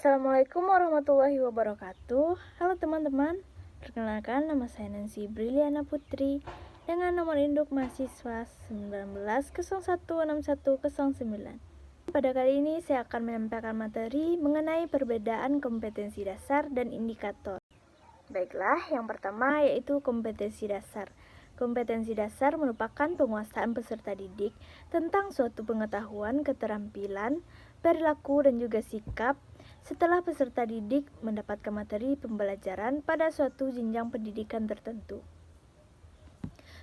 Assalamualaikum warahmatullahi wabarakatuh. Halo teman-teman, perkenalkan nama saya Nancy Briliana Putri dengan nomor induk mahasiswa 19016109. Pada kali ini saya akan menyampaikan materi mengenai perbedaan kompetensi dasar dan indikator. Baiklah, yang pertama yaitu kompetensi dasar. Kompetensi dasar merupakan penguasaan peserta didik tentang suatu pengetahuan, keterampilan, perilaku, dan juga sikap setelah peserta didik mendapatkan materi pembelajaran pada suatu jenjang pendidikan tertentu.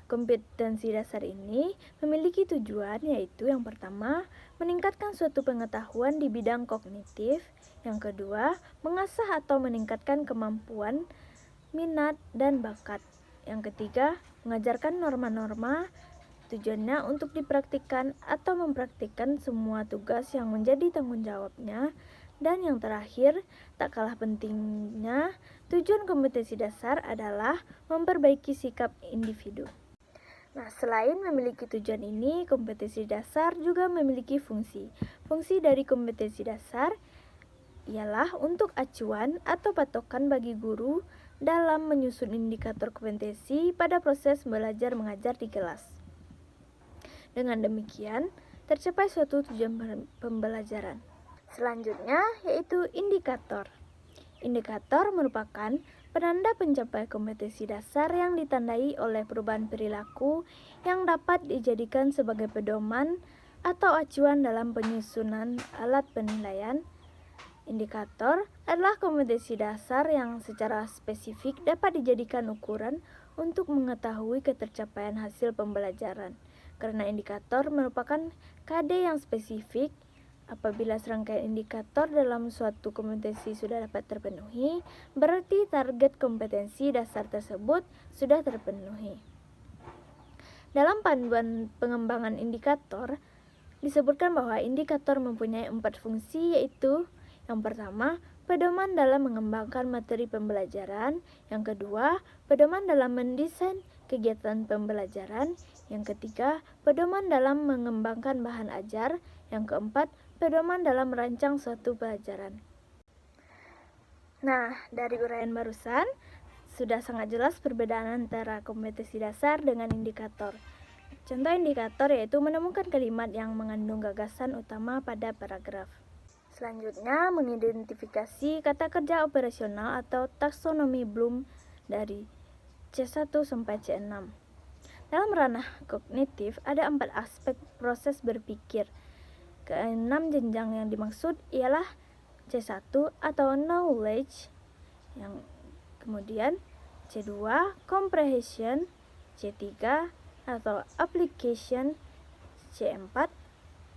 Kompetensi dasar ini memiliki tujuan, yaitu yang pertama, meningkatkan suatu pengetahuan di bidang kognitif. Yang kedua, mengasah atau meningkatkan kemampuan, minat, dan bakat. Yang ketiga, mengajarkan norma-norma, tujuannya untuk dipraktikkan atau mempraktikkan semua tugas yang menjadi tanggung jawabnya. Dan yang terakhir, tak kalah pentingnya, tujuan kompetensi dasar adalah memperbaiki sikap individu. Nah, selain memiliki tujuan ini, kompetensi dasar juga memiliki fungsi. Fungsi dari kompetensi dasar ialah untuk acuan atau patokan bagi guru dalam menyusun indikator kompetensi pada proses belajar mengajar di kelas. Dengan demikian, tercapai suatu tujuan pembelajaran. Selanjutnya yaitu indikator. Indikator merupakan penanda pencapaian kompetensi dasar yang ditandai oleh perubahan perilaku yang dapat dijadikan sebagai pedoman atau acuan dalam penyusunan alat penilaian. Indikator adalah kompetensi dasar yang secara spesifik dapat dijadikan ukuran untuk mengetahui ketercapaian hasil pembelajaran. Karena indikator merupakan KD yang spesifik, apabila serangkaian indikator dalam suatu kompetensi sudah dapat terpenuhi, berarti target kompetensi dasar tersebut sudah terpenuhi. Dalam panduan pengembangan indikator, disebutkan bahwa indikator mempunyai 4 fungsi, yaitu yang pertama, pedoman dalam mengembangkan materi pembelajaran. Yang kedua, pedoman dalam mendesain kegiatan pembelajaran. Yang ketiga, pedoman dalam mengembangkan bahan ajar. Yang keempat, pedoman dalam merancang suatu pelajaran. Nah, dari uraian barusan, sudah sangat jelas perbedaan antara kompetensi dasar dengan indikator. Contoh indikator yaitu menemukan kalimat yang mengandung gagasan utama pada paragraf. Selanjutnya, mengidentifikasi kata kerja operasional atau taksonomi Bloom dari C1 sampai C6. Dalam ranah kognitif, ada 4 aspek proses berpikir. Keenam jenjang yang dimaksud ialah C1 atau knowledge, yang kemudian C2 comprehension, C3 atau application, C4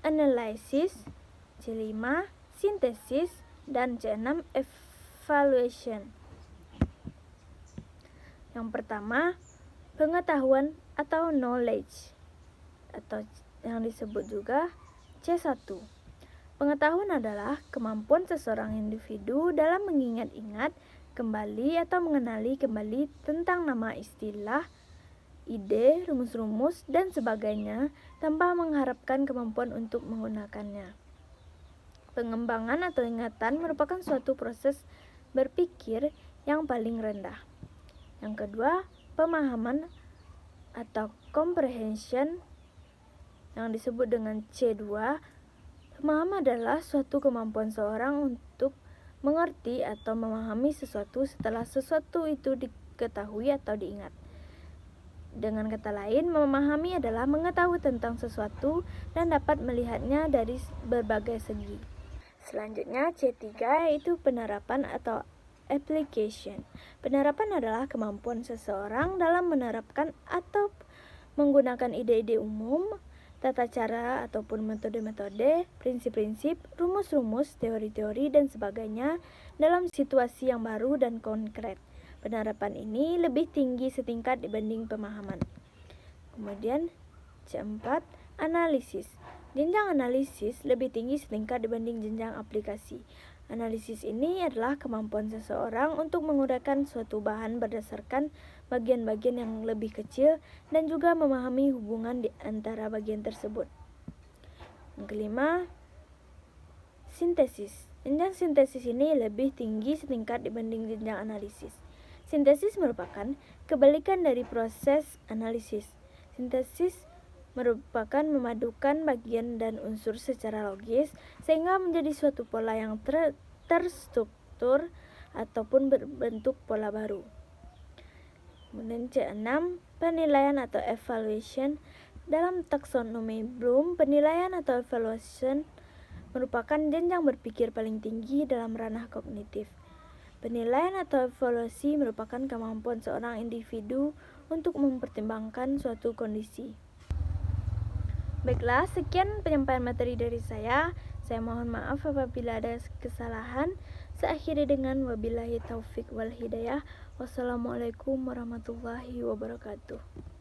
analysis, C5 synthesis, dan C6 evaluation. Yang pertama, pengetahuan atau knowledge, atau yang disebut juga C1. Pengetahuan adalah kemampuan seseorang individu dalam mengingat-ingat kembali atau mengenali kembali tentang nama, istilah, ide, rumus-rumus, dan sebagainya tanpa mengharapkan kemampuan untuk menggunakannya. Pengembangan atau ingatan merupakan suatu proses berpikir yang paling rendah. Yang kedua, pemahaman atau comprehension, yang disebut dengan C2. Pemahaman adalah suatu kemampuan seorang untuk mengerti atau memahami sesuatu setelah sesuatu itu diketahui atau diingat. Dengan kata lain, memahami adalah mengetahui tentang sesuatu dan dapat melihatnya dari berbagai segi. Selanjutnya C3 yaitu penerapan atau application. Penerapan adalah kemampuan seseorang dalam menerapkan atau menggunakan ide-ide umum, tata cara ataupun metode-metode, prinsip-prinsip, rumus-rumus, teori-teori, dan sebagainya dalam situasi yang baru dan konkret. Penerapan ini lebih tinggi setingkat dibanding pemahaman. Kemudian C4 analisis. Jenjang analisis lebih tinggi setingkat dibanding jenjang aplikasi. Analisis ini adalah kemampuan seseorang untuk menguraikan suatu bahan berdasarkan bagian-bagian yang lebih kecil dan juga memahami hubungan di antara bagian tersebut. Yang kelima, sintesis. Jenjang sintesis ini lebih tinggi setingkat dibanding jenjang analisis. Sintesis merupakan kebalikan dari proses analisis. Sintesis merupakan memadukan bagian dan unsur secara logis sehingga menjadi suatu pola yang terstruktur ataupun berbentuk pola baru. Kemudian C6, penilaian atau evaluation. Dalam taksonomi Bloom, penilaian atau evaluation merupakan jenjang berpikir paling tinggi dalam ranah kognitif. Penilaian atau evaluasi merupakan kemampuan seorang individu untuk mempertimbangkan suatu kondisi. Baiklah, sekian penyampaian materi dari saya. Saya mohon maaf apabila ada kesalahan. Saya akhiri dengan wabillahi taufik wal hidayah. Wassalamualaikum warahmatullahi wabarakatuh.